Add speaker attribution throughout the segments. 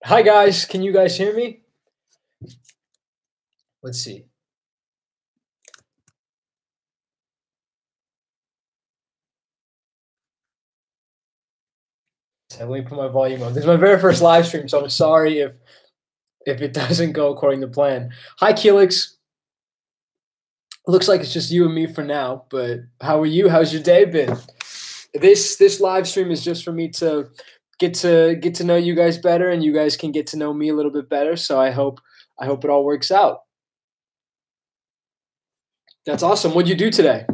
Speaker 1: Hi guys, can you guys hear me? Let's see. So let me put my volume on. This is my very first live stream, so I'm sorry if it doesn't go according to plan. Hi Keelix. Looks like it's just you and me for now, but how are you? How's your day been? This live stream is just for me to get to know you guys better, and you guys can get to know me a little bit better. So I hope it all works out. That's awesome. What'd you do today?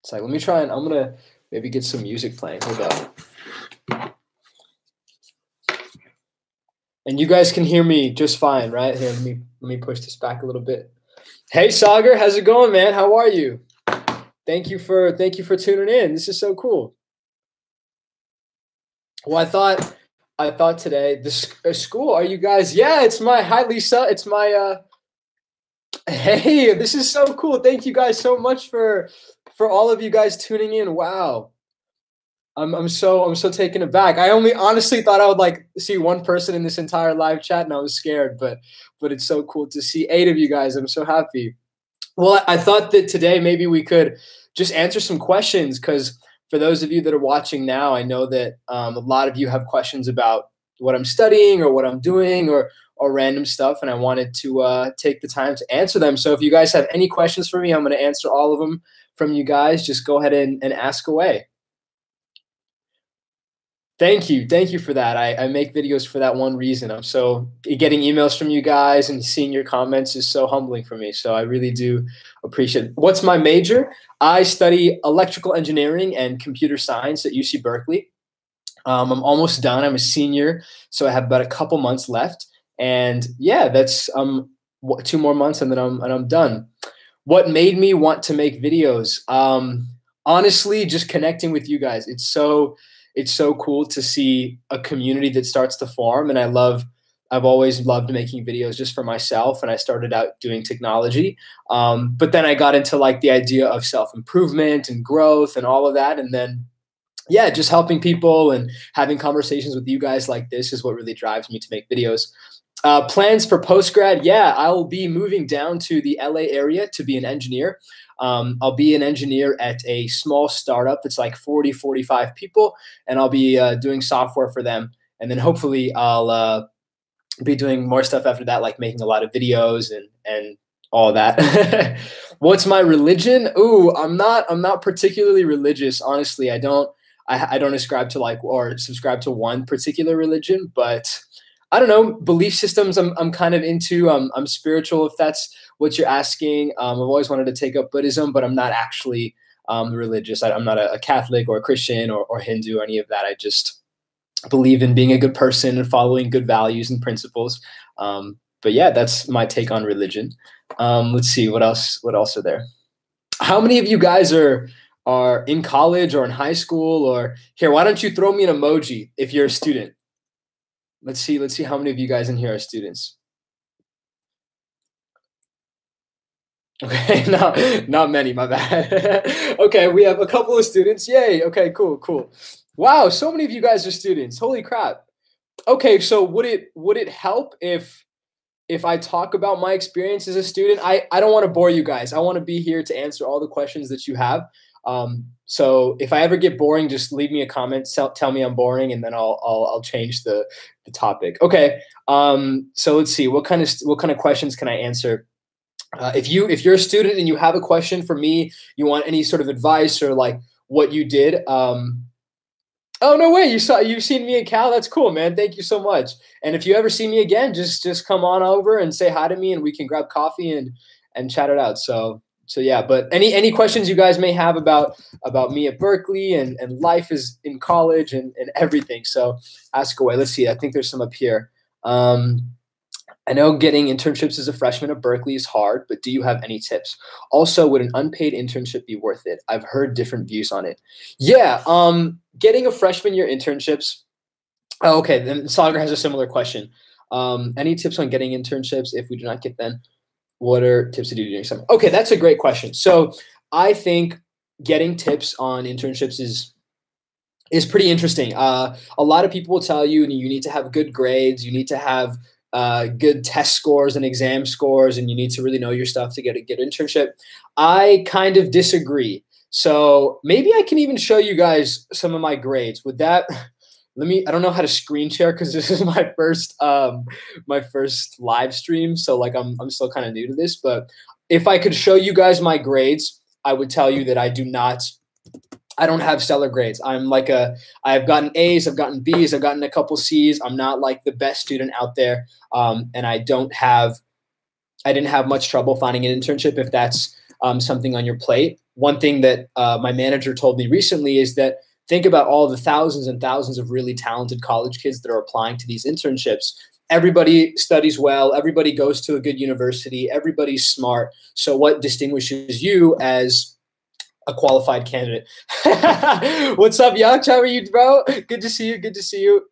Speaker 1: It's like, let me try and I'm gonna maybe get some music playing. Hold up. And you guys can hear me just fine, right? Here, let me push this back a little bit. Hey Sagar, how's it going, man? How are you? Thank you for tuning in. This is so cool. Well, I thought today this school. Are you guys? Yeah, it's my hi Lisa. It's my Hey, this is so cool. Thank you guys so much for all of you guys tuning in. Wow. I'm so taken aback. I only honestly thought I would like see one person in this entire live chat, and I was scared. But it's so cool to see 8 of you guys. I'm so happy. Well, I thought that today maybe we could just answer some questions because for those of you that are watching now, I know that a lot of you have questions about what I'm studying or what I'm doing or random stuff, and I wanted to take the time to answer them. So if you guys have any questions for me, I'm going to answer all of them from you guys. Just go ahead and ask away. Thank you for that. I make videos for that one reason. I'm so getting emails from you guys and seeing your comments is so humbling for me. So I really do appreciate it. What's my major? I study electrical engineering and computer science at UC Berkeley. I'm almost done. I'm a senior, so I have about a couple months left. And yeah, that's 2 more months, and then I'm done. What made me want to make videos? Honestly, just connecting with you guys. It's so cool to see a community that starts to form, and I've always loved making videos just for myself, and I started out doing technology. But then I got into like the idea of self-improvement and growth and all of that, and then yeah, just helping people and having conversations with you guys like this is what really drives me to make videos. Plans for post-grad, yeah, I'll be moving down to the LA area to be an engineer. I'll be an engineer at a small startup that's like 40, 45 people, and I'll be doing software for them. And then hopefully I'll be doing more stuff after that, like making a lot of videos and all that. What's my religion? Ooh, I'm not particularly religious, honestly. I don't ascribe to like or subscribe to one particular religion, but I don't know, belief systems I'm kind of into. I'm spiritual, if that's what you're asking. I've always wanted to take up Buddhism, but I'm not actually religious. I'm not a Catholic or a Christian or Hindu or any of that. I just believe in being a good person and following good values and principles. But yeah, that's my take on religion. Let's see what else. What else are there? How many of you guys are in college or in high school or here? Why don't you throw me an emoji if you're a student? Let's see. Let's see how many of you guys in here are students. Okay, not many. My bad. Okay, we have a couple of students. Yay. Okay, cool. Wow, so many of you guys are students. Holy crap. Okay, so would it help if I talk about my experience as a student? I don't want to bore you guys. I want to be here to answer all the questions that you have. So if I ever get boring, just leave me a comment. Tell me I'm boring, and then I'll change the topic. Okay. So let's see. What kind of questions can I answer? If you're a student and you have a question for me, you want any sort of advice or like what you did. Oh no way! You've seen me and Cal. That's cool, man. Thank you so much. And if you ever see me again, just come on over and say hi to me, and we can grab coffee and chat it out. So yeah. But any questions you guys may have about me at Berkeley and life is in college and everything. So ask away. Let's see. I think there's some up here. I know getting internships as a freshman at Berkeley is hard, but do you have any tips? Also, would an unpaid internship be worth it? I've heard different views on it. Yeah, getting a freshman year internships. Oh, okay, then Sagar has a similar question. Any tips on getting internships if we do not get them? What are tips to do during summer? Okay, that's a great question. So I think getting tips on internships is is pretty interesting. A lot of people will tell you you need to have good grades, you need to have good test scores and exam scores, and you need to really know your stuff to get a good internship. I kind of disagree. So maybe I can even show you guys some of my grades. Would that let me, I don't know how to screen share because this is my first live stream. So like I'm still kind of new to this, but if I could show you guys my grades, I would tell you that I don't have stellar grades. I've gotten A's, I've gotten B's, I've gotten a couple C's. I'm not like the best student out there. And I didn't have much trouble finding an internship if that's something on your plate. One thing that my manager told me recently is that think about all the thousands and thousands of really talented college kids that are applying to these internships. Everybody studies well. Everybody goes to a good university. Everybody's smart. So what distinguishes you as a qualified candidate? What's up, Yuck? How are you, bro? Good to see you. Good to see you.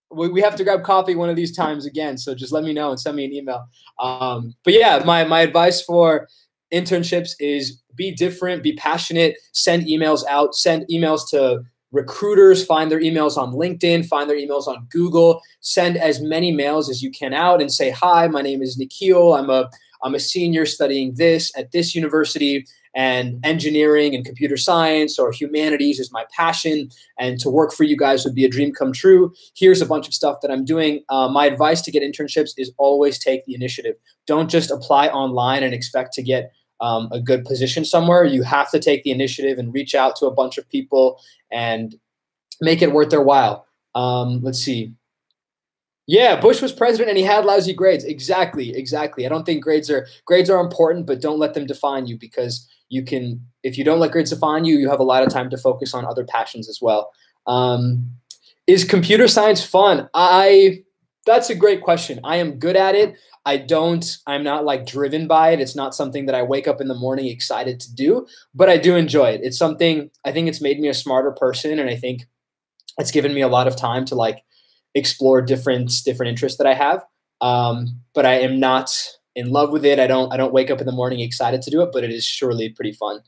Speaker 1: We have to grab coffee one of these times again. So just let me know and send me an email. But yeah, my advice for internships is be different, be passionate, send emails out, send emails to recruiters, find their emails on LinkedIn, find their emails on Google, send as many mails as you can out and say, hi, my name is Nikhil. I'm a senior studying this at this university, and engineering and computer science or humanities is my passion, and to work for you guys would be a dream come true. Here's a bunch of stuff that I'm doing. My advice to get internships is always take the initiative. Don't just apply online and expect to get a good position somewhere. You have to take the initiative and reach out to a bunch of people and make it worth their while. Let's see. Yeah, Bush was president and he had lousy grades. Exactly. I don't think grades are important, but don't let them define you, because if you don't let grades define you, you have a lot of time to focus on other passions as well. Is computer science fun? That's a great question. I am good at it. I'm not like driven by it. It's not something that I wake up in the morning excited to do, but I do enjoy it. It's something, I think it's made me a smarter person. And I think it's given me a lot of time to like explore different interests that I have. But I am not in love with it. I don't wake up in the morning excited to do it, but it is surely pretty fun.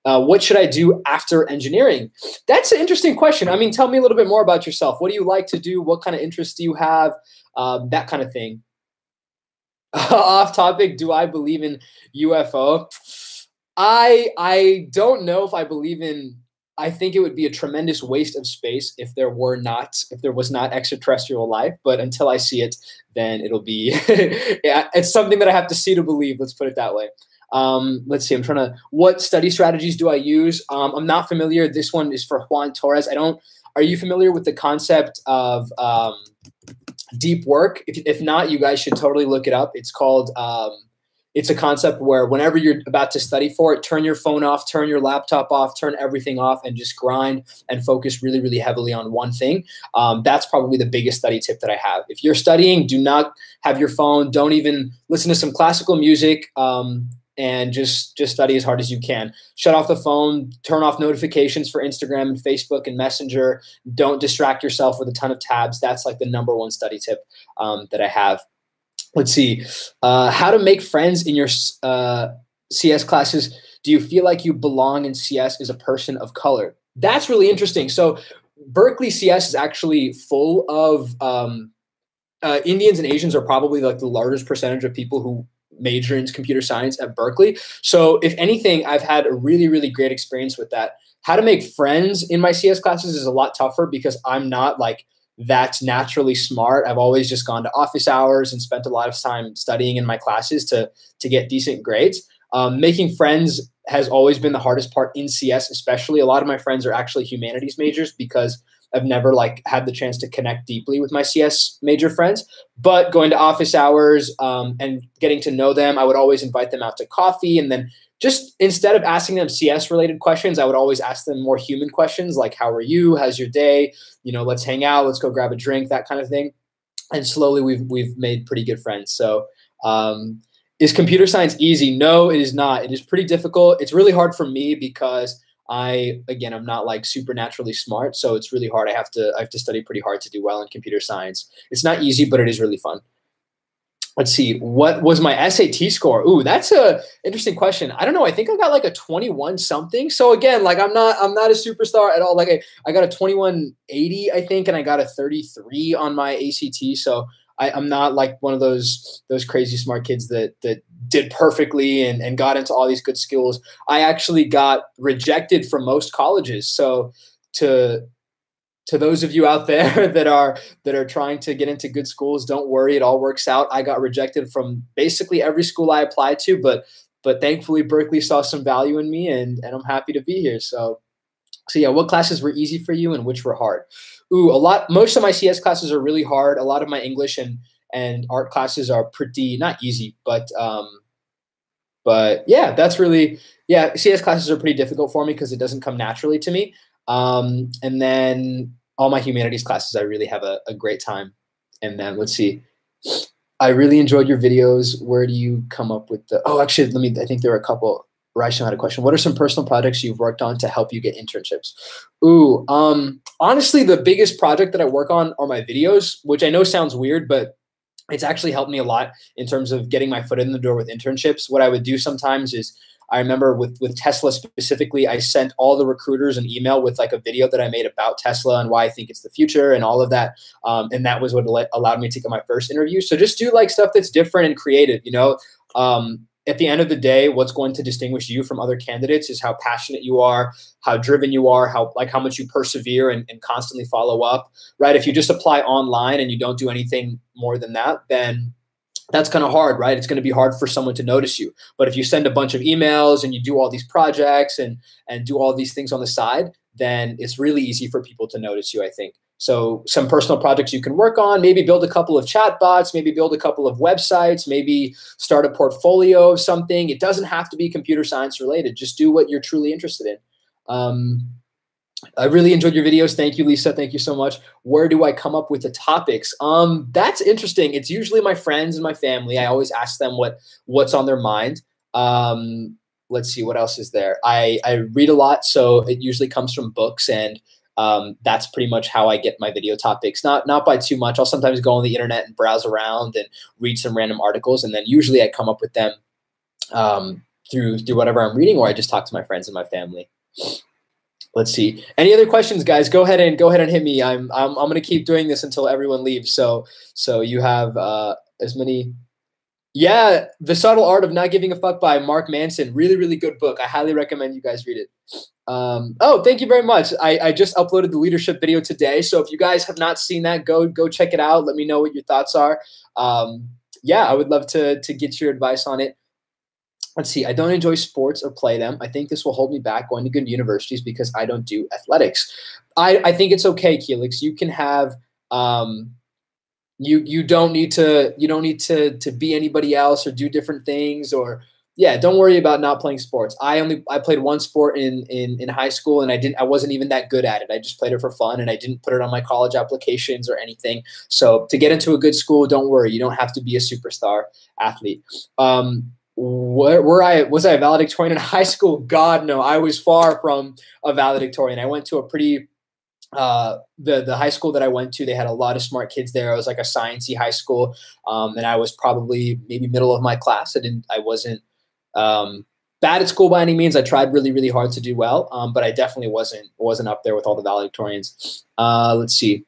Speaker 1: What should I do after engineering? That's an interesting question. I mean, tell me a little bit more about yourself. What do you like to do? What kind of interests do you have? That kind of thing. Off topic, do I believe in UFO? I don't know if I believe in. I think it would be a tremendous waste of space if there was not extraterrestrial life. But until I see it, then it'll be. Yeah, it's something that I have to see to believe. Let's put it that way. Let's see. What study strategies do I use? I'm not familiar. This one is for Juan Torres. Are you familiar with the concept of deep work? If not, you guys should totally look it up. It's called, it's a concept where whenever you're about to study for it, turn your phone off, turn your laptop off, turn everything off, and just grind and focus really, really heavily on one thing. That's probably the biggest study tip that I have. If you're studying, do not have your phone. Don't even listen to some classical music. And just study as hard as you can. Shut off the phone, turn off notifications for Instagram and Facebook and Messenger. Don't distract yourself with a ton of tabs. That's like the #1 study tip that I have. Let's see. How to make friends in your CS classes. Do you feel like you belong in CS as a person of color? That's really interesting. So Berkeley CS is actually full of Indians and Asians are probably like the largest percentage of people who major in computer science at Berkeley. So if anything, I've had a really, really great experience with that. How to make friends in my CS classes is a lot tougher because I'm not like that naturally smart. I've always just gone to office hours and spent a lot of time studying in my classes to get decent grades. Making friends has always been the hardest part in CS, especially. A lot of my friends are actually humanities majors because I've never like had the chance to connect deeply with my CS major friends, but going to office hours and getting to know them, I would always invite them out to coffee. And then just instead of asking them CS related questions, I would always ask them more human questions like, how are you? How's your day? Let's hang out, let's go grab a drink, that kind of thing. And slowly we've made pretty good friends. So is computer science easy? No, it is not. It is pretty difficult. It's really hard for me because I'm not like supernaturally smart, so it's really hard. I have to study pretty hard to do well in computer science. It's not easy, but it is really fun. let's see, what was my SAT score? Ooh, that's a interesting question. I don't know. I think I got like a 21 something. So again, like I'm not a superstar at all. Like I got a 2180, I think, and I got a 33 on my ACT. So I'm not like one of those crazy smart kids that did perfectly and got into all these good schools. I actually got rejected from most colleges. So to those of you out there that are trying to get into good schools, don't worry, it all works out. I got rejected from basically every school I applied to, but thankfully Berkeley saw some value in me, and I'm happy to be here. So yeah, what classes were easy for you and which were hard? Ooh, most of my CS classes are really hard. A lot of my English and art classes are pretty not easy, but yeah, that's really, yeah, CS classes are pretty difficult for me because it doesn't come naturally to me. And then all my humanities classes, I really have a great time. And then let's see, I really enjoyed your videos. Where do you come up with oh, actually, I think there are a couple. Raisham had a question. What are some personal projects you've worked on to help you get internships? Ooh, honestly, the biggest project that I work on are my videos, which I know sounds weird, but it's actually helped me a lot in terms of getting my foot in the door with internships. What I would do sometimes is, I remember with Tesla specifically, I sent all the recruiters an email with like a video that I made about Tesla and why I think it's the future and all of that. And that was what allowed me to get my first interview. So just do like stuff that's different and creative, you know. At the end of the day, what's going to distinguish you from other candidates is how passionate you are, how driven you are, how much you persevere and constantly follow up, right? If you just apply online and you don't do anything more than that, then that's kind of hard, right? It's going to be hard for someone to notice you. But if you send a bunch of emails and you do all these projects and do all these things on the side, then it's really easy for people to notice you, I think. So some personal projects you can work on, maybe build a couple of chat bots, maybe build a couple of websites, maybe start a portfolio of something. It doesn't have to be computer science related. Just do what you're truly interested in. I really enjoyed your videos. Thank you, Lisa. Thank you so much. Where do I come up with the topics? That's interesting. It's usually my friends and my family. I always ask them what's on their mind. Let's see, what else is there? I read a lot, so it usually comes from books, and that's pretty much how I get my video topics. Not by too much. I'll sometimes go on the internet and browse around and read some random articles, and then usually I come up with them through whatever I'm reading, or I just talk to my friends and my family. Let's see. Any other questions, guys? Go ahead and hit me. I'm going to keep doing this until everyone leaves. So you have as many. Yeah, The Subtle Art of Not Giving a Fuck by Mark Manson. Really, really good book. I highly recommend you guys read it. Oh, thank you very much. I just uploaded the leadership video today. So if you guys have not seen that, go check it out. Let me know what your thoughts are. Yeah, I would love to get your advice on it. Let's see. I don't enjoy sports or play them. I think this will hold me back going to good universities because I don't do athletics. I think it's okay, Keelix. You can have you don't need to be anybody else or do different things, or yeah, don't worry about not playing sports. I played one sport in high school, and I wasn't even that good at it. I just played it for fun, and I didn't put it on my college applications or anything. So to get into a good school, don't worry. You don't have to be a superstar athlete. Was I a valedictorian in high school? God, no. I was far from a valedictorian. I went to a pretty the high school that I went to, they had a lot of smart kids there. It was like a sciencey high school, and I was probably maybe middle of my class. I wasn't bad at school by any means. I tried really, really hard to do well, but I definitely wasn't up there with all the valedictorians. Let's see.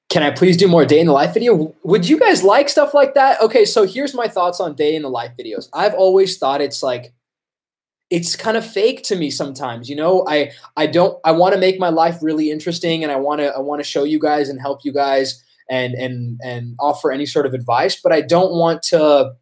Speaker 1: Can I please do more day in the life video? Would you guys like stuff like that? Okay, so here's my thoughts on day in the life videos. I've always thought it's kind of fake to me sometimes. You know, I want to make my life really interesting, and I want to show you guys and help you guys and offer any sort of advice, but I don't want to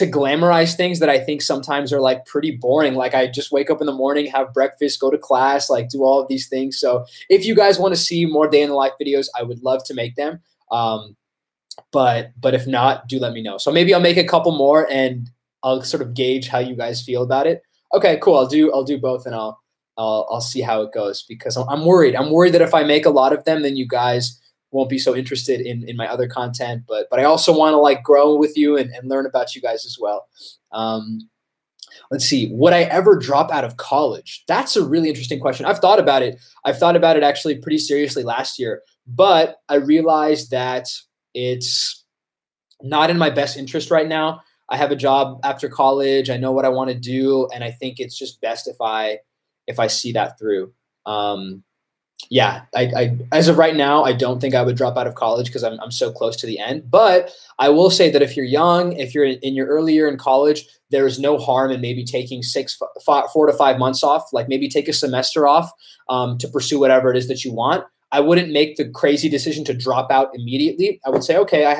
Speaker 1: glamorize things that I think sometimes are like pretty boring. Like I just wake up in the morning, have breakfast, go to class, like do all of these things. So if you guys want to see more day in the life videos, I would love to make them. But if not, do let me know. So maybe I'll make a couple more and I'll sort of gauge how you guys feel about it. Okay, cool. I'll do both, and I'll see how it goes, because I'm worried. I'm worried that if I make a lot of them, then you guys won't be so interested in my other content, but I also want to like grow with you and learn about you guys as well. Let's see. Would I ever drop out of college? That's a really interesting question. I've thought about it. I've thought about it actually pretty seriously last year, but I realized that it's not in my best interest right now. I have a job after college. I know what I want to do, and I think it's just best if I see that through. Yeah, as of right now, I don't think I would drop out of college because I'm so close to the end. But I will say that if you're young, if you're in your early year in college, there is no harm in maybe taking 4 to 5 months off, like maybe take a semester off to pursue whatever it is that you want. I wouldn't make the crazy decision to drop out immediately. I would say, okay,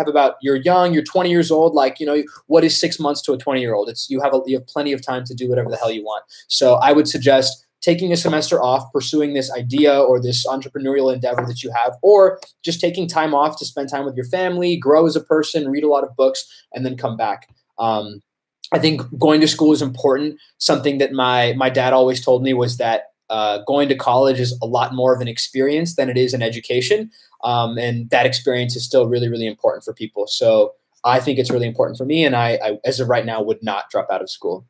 Speaker 1: you're young, you're 20 years old. Like, what is 6 months to a 20-year-old? You have plenty of time to do whatever the hell you want. So I would suggest taking a semester off, pursuing this idea or this entrepreneurial endeavor that you have, or just taking time off to spend time with your family, grow as a person, read a lot of books, and then come back. I think going to school is important. Something that my dad always told me was that going to college is a lot more of an experience than it is an education. And that experience is still really, really important for people. So I think it's really important for me. And I as of right now, would not drop out of school.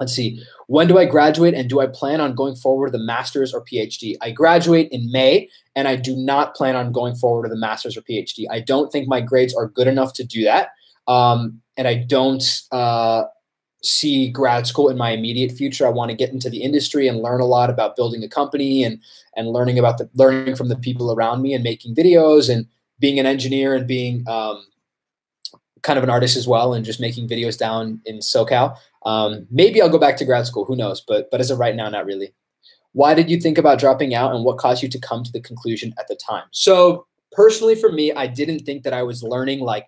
Speaker 1: Let's see. When do I graduate, and do I plan on going forward with a master's or PhD? I graduate in May, and I do not plan on going forward with a master's or PhD. I don't think my grades are good enough to do that. And I don't see grad school in my immediate future. I want to get into the industry and learn a lot about building a company and learning from the people around me and making videos and being an engineer and being kind of an artist as well and just making videos down in SoCal. Maybe I'll go back to grad school. Who knows? But as of right now, not really. Why did you think about dropping out, and what caused you to come to the conclusion at the time? So personally for me, I didn't think that I was learning like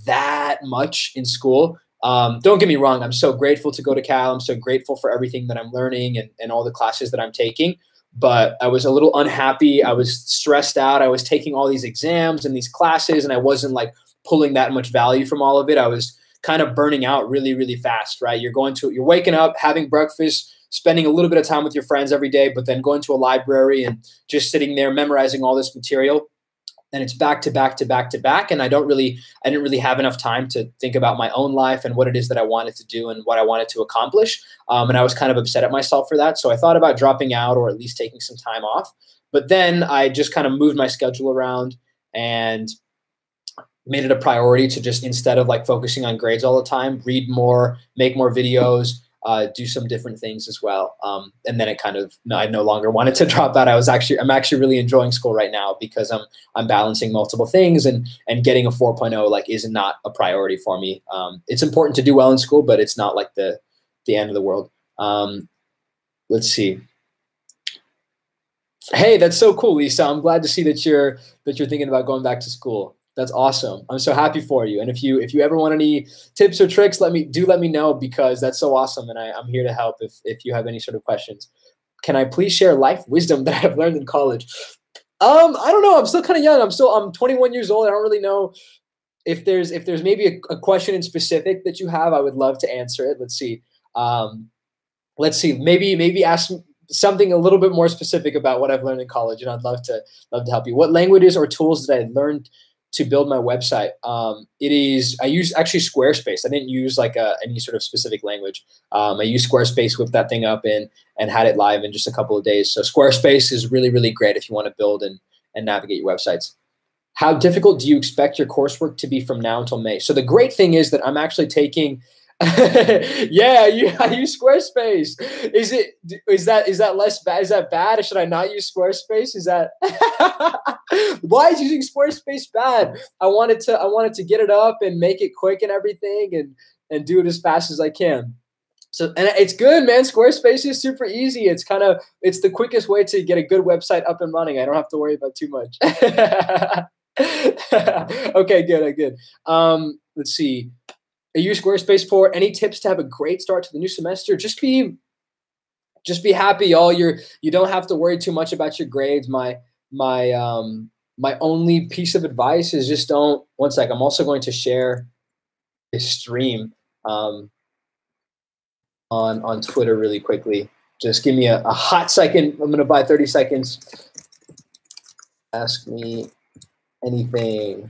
Speaker 1: that much in school. Don't get me wrong. I'm so grateful to go to Cal. I'm so grateful for everything that I'm learning and all the classes that I'm taking. But I was a little unhappy. I was stressed out. I was taking all these exams and these classes, and I wasn't like pulling that much value from all of it. I was kind of burning out really, really fast, right? You're waking up, having breakfast, spending a little bit of time with your friends every day, but then going to a library and just sitting there memorizing all this material. And it's back to back to back to back. And I didn't really have enough time to think about my own life and what it is that I wanted to do and what I wanted to accomplish. And I was kind of upset at myself for that. So I thought about dropping out or at least taking some time off. But then I just kind of moved my schedule around and made it a priority to just, instead of like focusing on grades all the time, read more, make more videos, do some different things as well. And then I no longer wanted to drop out. I'm actually really enjoying school right now because I'm balancing multiple things, and getting a 4.0 like is not a priority for me. It's important to do well in school, but it's not like the end of the world. Let's see. Hey, that's so cool, Lisa. I'm glad to see that you're thinking about going back to school. That's awesome. I'm so happy for you. And if you ever want any tips or tricks, let me know, because that's so awesome. And I'm here to help if you have any sort of questions. Can I please share life wisdom that I've learned in college? I don't know. I'm still kind of young. I'm 21 years old. I don't really know if there's maybe a question in specific that you have. I would love to answer it. Let's see. Maybe ask something a little bit more specific about what I've learned in college, and I'd love to help you. What languages or tools did I learn to build my website? I use actually Squarespace. I didn't use like any sort of specific language. I used Squarespace, whipped that thing up and had it live in just a couple of days. So Squarespace is really, really great if you want to build and navigate your websites. How difficult do you expect your coursework to be from now until May? So the great thing is that I'm actually taking yeah, I use Squarespace. Is that less bad? Is that bad? Should I not use Squarespace? Is that why is using Squarespace bad? I wanted to get it up and make it quick and everything and do it as fast as I can. So, and it's good, man. Squarespace is super easy. It's the quickest way to get a good website up and running. I don't have to worry about too much. Okay, good. Let's see. I use Squarespace for any tips to have a great start to the new semester. Just be happy, y'all. You don't have to worry too much about your grades. My only piece of advice is just don't. One sec. I'm also going to share a stream on Twitter really quickly. Just give me a hot second. I'm gonna buy 30 seconds. Ask me anything.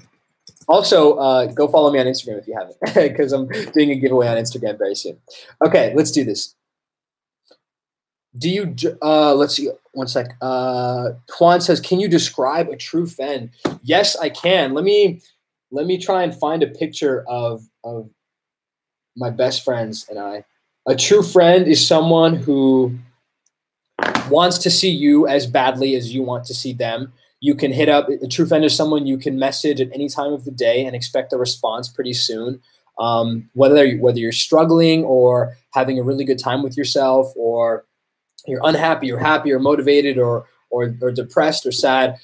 Speaker 1: Also, go follow me on Instagram if you haven't, because I'm doing a giveaway on Instagram very soon. Okay, let's do this. Let's see, one sec. Juan says, can you describe a true fan? Yes, I can. Let me let me try and find a picture of my best friends and I. A true friend is someone who wants to see you as badly as you want to see them. You can hit up, a true friend is someone you can message at any time of the day and expect a response pretty soon. Whether you're struggling or having a really good time with yourself, or you're unhappy or happy or motivated or depressed or sad,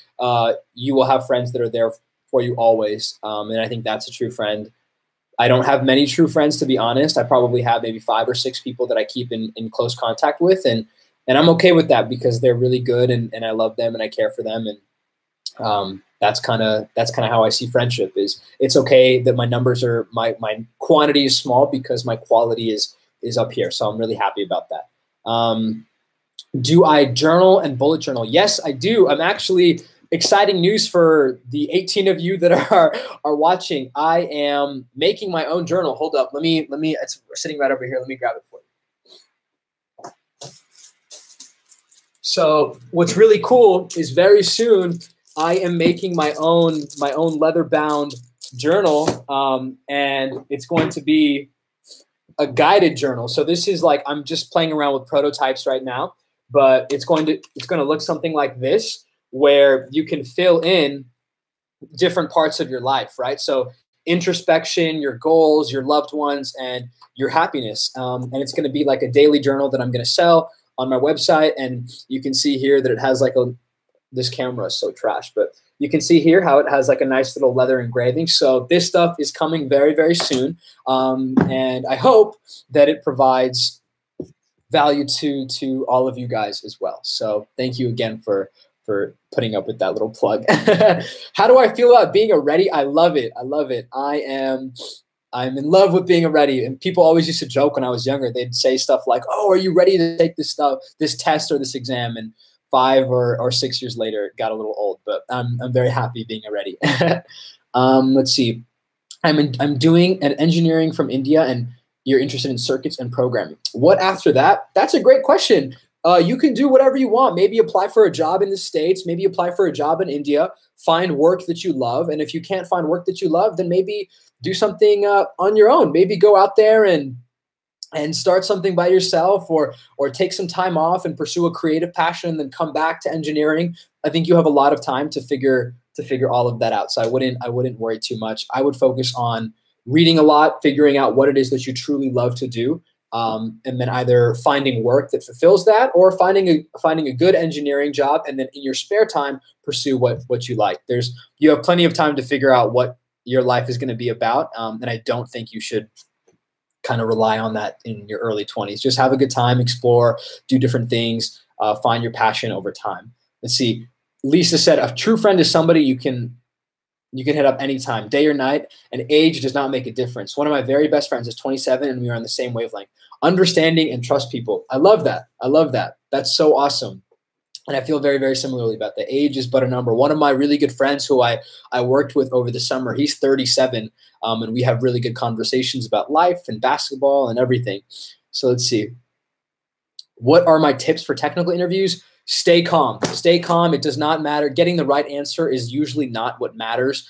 Speaker 1: you will have friends that are there for you always. And I think that's a true friend. I don't have many true friends, to be honest. I probably have maybe 5 or 6 people that I keep in close contact with. And I'm okay with that because they're really good and I love them and I care for them. And that's kind of how I see friendship. Is it's okay that my numbers are, my quantity is small because my quality is up here. So I'm really happy about that. Do I journal and bullet journal? Yes, I do. I'm actually, exciting news for the 18 of you that are watching. I am making my own journal. Hold up. Let me, it's sitting right over here. Let me grab it for you. So what's really cool is very soon I am making my own leather bound journal. And it's going to be a guided journal. So this is like, I'm just playing around with prototypes right now, but it's going to look something like this, where you can fill in different parts of your life, right? So introspection, your goals, your loved ones, and your happiness. And it's going to be like a daily journal that I'm going to sell on my website. And you can see here that it has like this camera is so trash, but you can see here how it has like a nice little leather engraving. So this stuff is coming very, very soon. And I hope that it provides value to all of you guys as well. So thank you again for putting up with that little plug. How do I feel about being a ready? I love it. I love it. I'm in love with being a ready. And people always used to joke when I was younger. They'd say stuff like, "Oh, are you ready to take this test or this exam?" And 5 or 6 years later, it got a little old. But I'm very happy being a ready. Let's see. I'm doing an engineering from India, and you're interested in circuits and programming. What after that? That's a great question. You can do whatever you want. Maybe apply for a job in the States. Maybe apply for a job in India. Find work that you love. And if you can't find work that you love, then maybe do something on your own. Maybe go out there and start something by yourself, or take some time off and pursue a creative passion and then come back to engineering. I think you have a lot of time to figure all of that out. So I wouldn't worry too much. I would focus on reading a lot, figuring out what it is that you truly love to do. And then either finding work that fulfills that, or finding a good engineering job, and then in your spare time pursue what you like. You have plenty of time to figure out what your life is going to be about, and I don't think you should kind of rely on that in your early 20s. Just have a good time, explore, do different things, find your passion over time. Let's see. Lisa said, a true friend is somebody you can hit up anytime, day or night, and age does not make a difference. One of my very best friends is 27, and we are on the same wavelength. Understanding and trust people. I love that. I love that. That's so awesome. And I feel very, very similarly about that. Age is but a number. One of my really good friends who I worked with over the summer, he's 37, and we have really good conversations about life and basketball and everything. So let's see. What are my tips for technical interviews? Stay calm. Stay calm. It does not matter. Getting the right answer is usually not what matters.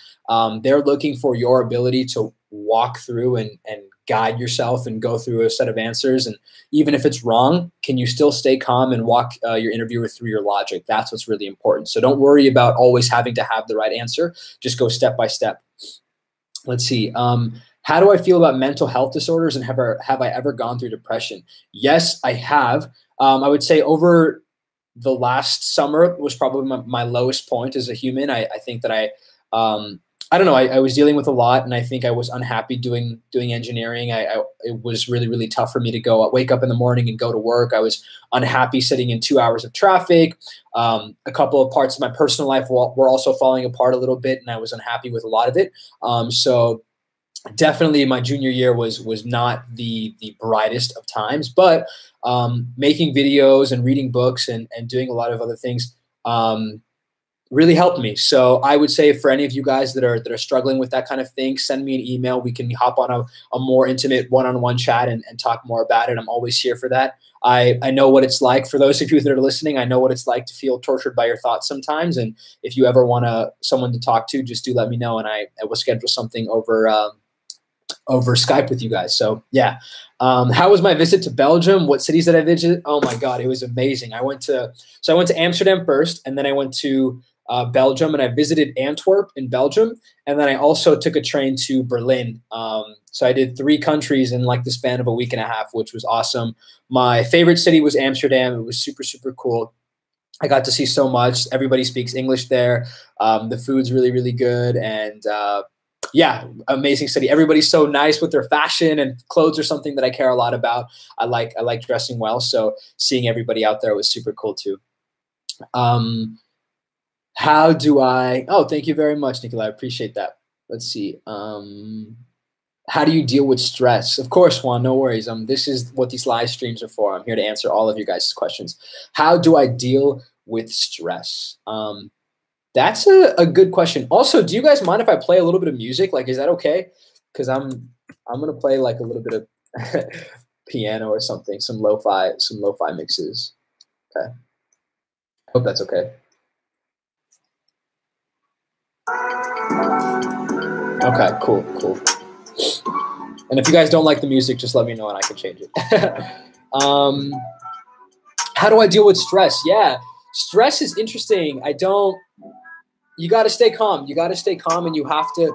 Speaker 1: They're looking for your ability to walk through and guide yourself and go through a set of answers. And even if it's wrong, can you still stay calm and walk your interviewer through your logic? That's what's really important. So don't worry about always having to have the right answer. Just go step by step. Let's see. How do I feel about mental health disorders, and have I ever gone through depression? Yes, I have. I would say over the last summer was probably my lowest point as a human. I think that I don't know. I was dealing with a lot, and I think I was unhappy doing engineering. It was really, really tough for me to wake up in the morning and go to work. I was unhappy sitting in 2 hours of traffic. A couple of parts of my personal life were also falling apart a little bit, and I was unhappy with a lot of it. So definitely my junior year was not the brightest of times, but making videos and reading books and doing a lot of other things really helped me. So I would say for any of you guys that are struggling with that kind of thing, send me an email. We can hop on a more intimate one-on-one chat and talk more about it. I'm always here for that. I know what it's like. For those of you that are listening, I know what it's like to feel tortured by your thoughts sometimes. And if you ever want someone to talk to, just do let me know, and I will schedule something over Skype with you guys. So yeah. How was my visit to Belgium? What cities did I visit? Oh my God, it was amazing. I went to Amsterdam first, and then I went to Belgium, and I visited Antwerp in Belgium. And then I also took a train to Berlin. So I did 3 countries in like the span of a week and a half, which was awesome. My favorite city was Amsterdam. It was super, super cool. I got to see so much. Everybody speaks English there. The food's really, really good. And yeah, amazing city. Everybody's so nice with their fashion, and clothes are something that I care a lot about. I like dressing well. So seeing everybody out there was super cool too. How do I, oh, thank you very much, Nicola. I appreciate that. Let's see. How do you deal with stress? Of course, Juan, no worries. This is what these live streams are for. I'm here to answer all of your guys' questions. How do I deal with stress? That's a good question. Also, do you guys mind if I play a little bit of music? Like, is that okay? Because I'm gonna play like a little bit of piano or something, some lo-fi mixes. Okay. Hope that's okay. Okay, cool. And if you guys don't like the music, just let me know and I can change it. How do I deal with stress? Yeah, stress is interesting. You got to stay calm. You got to stay calm, and you have to.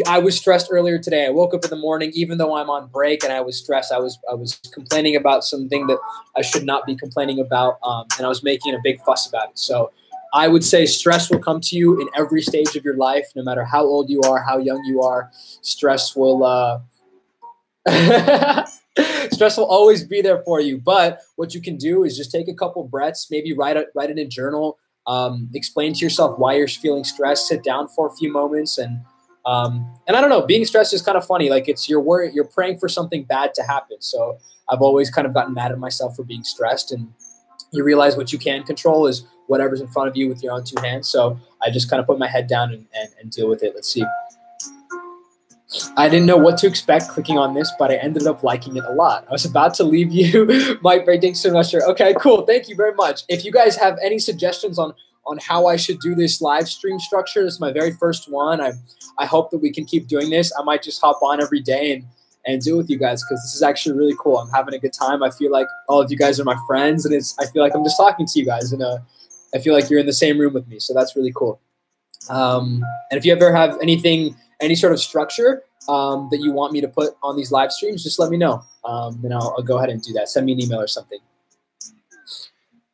Speaker 1: I was stressed earlier today. I woke up in the morning, even though I'm on break, and I was stressed. I was complaining about something that I should not be complaining about, and I was making a big fuss about it. So I would say stress will come to you in every stage of your life, no matter how old you are, how young you are. Stress will stress will always be there for you. But what you can do is just take a couple breaths, maybe write it in a journal, explain to yourself why you're feeling stressed, sit down for a few moments, and I don't know, being stressed is kind of funny. Like, it's you're praying for something bad to happen. So I've always kind of gotten mad at myself for being stressed, and you realize what you can control is whatever's in front of you with your own 2 hands. So I just kind of put my head down and deal with it. Let's see. I didn't know what to expect clicking on this, but I ended up liking it a lot. I was about to leave you. Mike Bray, thanks so much. Okay, cool. Thank you very much. If you guys have any suggestions on how I should do this live stream structure, this is my very first one. I hope that we can keep doing this. I might just hop on every day and do it with you guys, because this is actually really cool. I'm having a good time. I feel like all of you guys are my friends, and I feel like I'm just talking to you guys, and I feel like you're in the same room with me. So that's really cool. And if you ever have any sort of structure that you want me to put on these live streams, just let me know. Then I'll go ahead and do that. Send me an email or something.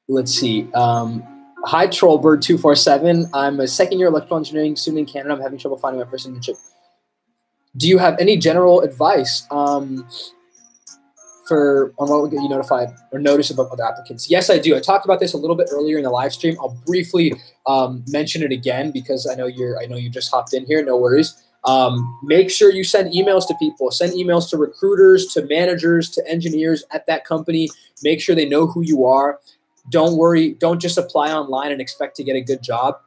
Speaker 1: Let's see. Hi, Trollbird247. I'm a second-year electrical engineering student in Canada. I'm having trouble finding my first internship. Do you have any general advice on what will get you notified or notice about other applicants? Yes, I do. I talked about this a little bit earlier in the live stream. I'll briefly mention it again, because I know you just hopped in here. No worries. Make sure you send emails to people. Send emails to recruiters, to managers, to engineers at that company. Make sure they know who you are. Don't worry. Don't just apply online and expect to get a good job.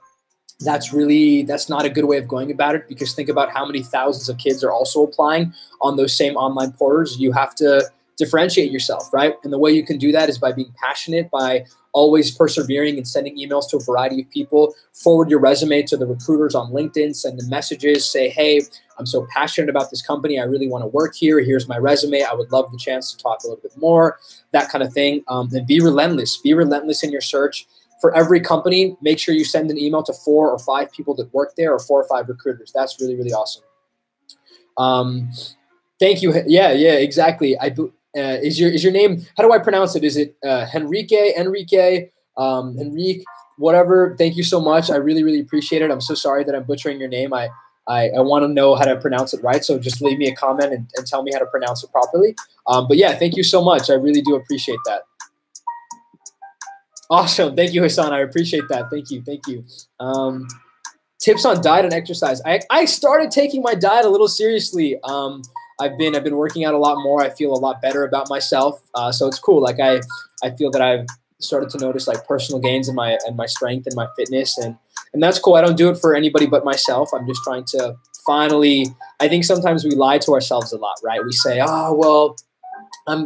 Speaker 1: That's not a good way of going about it, because think about how many thousands of kids are also applying on those same online portals. You have to differentiate yourself, right? And the way you can do that is by being passionate, by always persevering and sending emails to a variety of people. Forward your resume to the recruiters on LinkedIn, send them messages, say, hey, I'm so passionate about this company. I really want to work here. Here's my resume. I would love the chance to talk a little bit more, that kind of thing. And be relentless. Be relentless in your search. For every company, make sure you send an email to 4 or 5 people that work there, or 4 or 5 recruiters. That's really, really awesome. Thank you. Yeah, exactly. Is your name, how do I pronounce it? Is it Enrique, whatever? Thank you so much. I really, really appreciate it. I'm so sorry that I'm butchering your name. I want to know how to pronounce it right. So just leave me a comment and tell me how to pronounce it properly. But yeah, thank you so much. I really do appreciate that. Awesome. Thank you, Hassan. I appreciate that. Thank you. Tips on diet and exercise. I started taking my diet a little seriously. I've been working out a lot more. I feel a lot better about myself. So it's cool. Like I feel that I've started to notice like personal gains in my strength and my fitness, and that's cool. I don't do it for anybody but myself. I'm just trying to finally, I think sometimes we lie to ourselves a lot, right? We say, oh, well,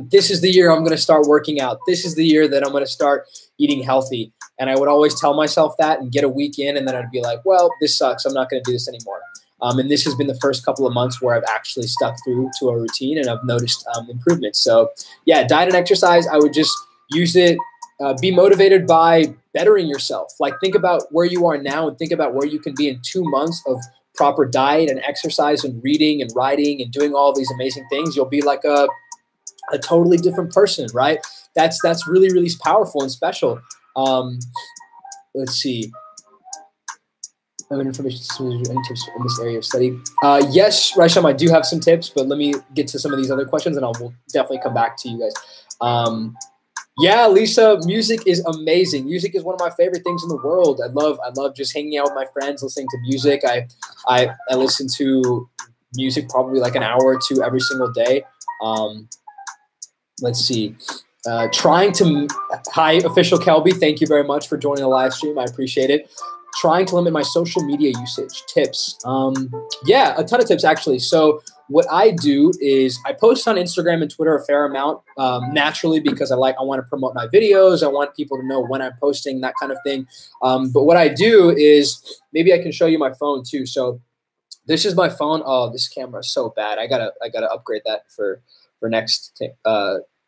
Speaker 1: this is the year I'm going to start working out. This is the year that I'm going to start eating healthy. And I would always tell myself that and get a week in, and then I'd be like, well, this sucks. I'm not going to do this anymore. And this has been the first couple of months where I've actually stuck through to a routine, and I've noticed improvements. So yeah, diet and exercise, I would just use it. Be motivated by bettering yourself. Like, think about where you are now and think about where you can be in 2 months of proper diet and exercise and reading and writing and doing all these amazing things. You'll be like a totally different person, right? That's really, really powerful and special. Let's see. Any tips in this area of study? Yes, Raisham, I do have some tips, but let me get to some of these other questions, and we'll definitely come back to you guys. Yeah, Lisa, music is amazing. Music is one of my favorite things in the world. I love just hanging out with my friends, listening to music. I listen to music probably like an hour or two every single day. Let's see. Hi, Official Kelby. Thank you very much for joining the live stream. I appreciate it. Trying to limit my social media usage. Tips. Yeah, a ton of tips actually. So what I do is I post on Instagram and Twitter a fair amount naturally because I want to promote my videos. I want people to know when I'm posting, that kind of thing. But what I do is, maybe I can show you my phone too. So this is my phone. Oh, this camera is so bad. I gotta upgrade that for next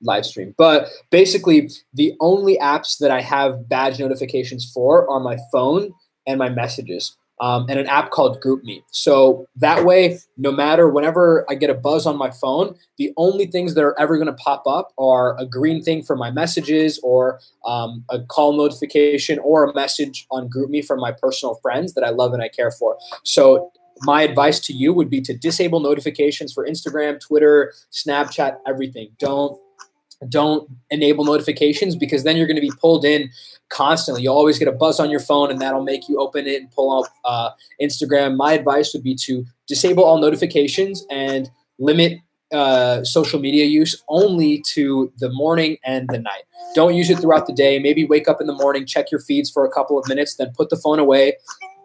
Speaker 1: live stream. But basically, the only apps that I have badge notifications for are my phone and my messages, and an app called GroupMe. So that way, no matter, whenever I get a buzz on my phone, the only things that are ever going to pop up are a green thing for my messages, or a call notification, or a message on GroupMe from my personal friends that I love and I care for. So my advice to you would be to disable notifications for Instagram, Twitter, Snapchat, everything. Don't enable notifications, because then you're going to be pulled in constantly. You always get a buzz on your phone, and that'll make you open it and pull up Instagram. My advice would be to disable all notifications and limit social media use only to the morning and the night. Don't use it throughout the day. Maybe wake up in the morning, check your feeds for a couple of minutes, then put the phone away,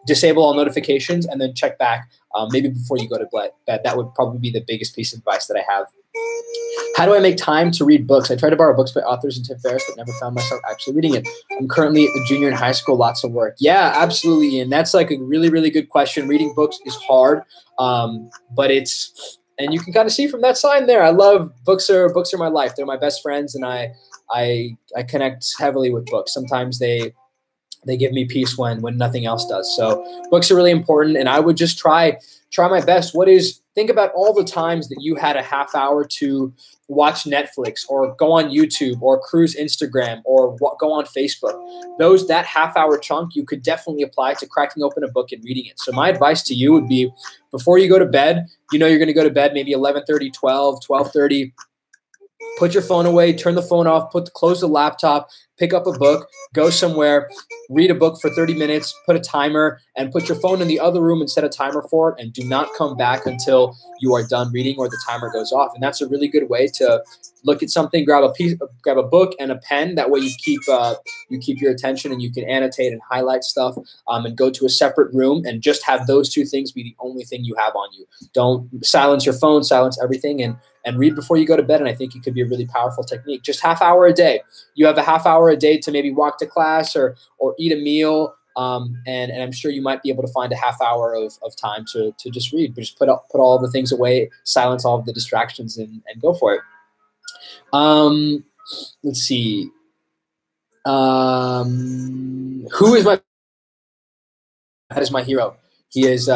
Speaker 1: disable all notifications, and then check back maybe before you go to bed. That would probably be the biggest piece of advice that I have. How do I make time to read books? I try to borrow books by authors and Tim Ferriss, but never found myself actually reading it. I'm currently a junior in high school, lots of work. Yeah, absolutely. And that's like a really, really good question. Reading books is hard, but and you can kind of see from that sign there. I love books. Books are my life. They're my best friends, and I connect heavily with books. Sometimes they give me peace when nothing else does. So books are really important, and I would just try my best. Think about all the times that you had a half hour to watch Netflix, or go on YouTube, or cruise Instagram, or go on Facebook. That half hour chunk you could definitely apply to cracking open a book and reading it. So my advice to you would be, before you go to bed, you're going to go to bed maybe 11:30, 12:30. Put your phone away, turn the phone off, close the laptop, pick up a book, go somewhere, read a book for 30 minutes, put a timer, and put your phone in the other room and set a timer for it, and do not come back until you are done reading or the timer goes off. And that's a really good way to look at something, grab a book and a pen. That way you keep your attention, and you can annotate and highlight stuff, and go to a separate room and just have those two things be the only thing you have on you. Don't silence your phone, silence everything, and read before you go to bed. And I think it could be a really powerful technique. Just half hour a day. You have a half hour a day to maybe walk to class or eat a meal. And I'm sure you might be able to find a half hour of time to just read, but just put all the things away, silence all of the distractions, and go for it. Let's see. Who is my hero? He is,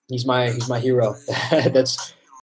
Speaker 1: he's my hero. That's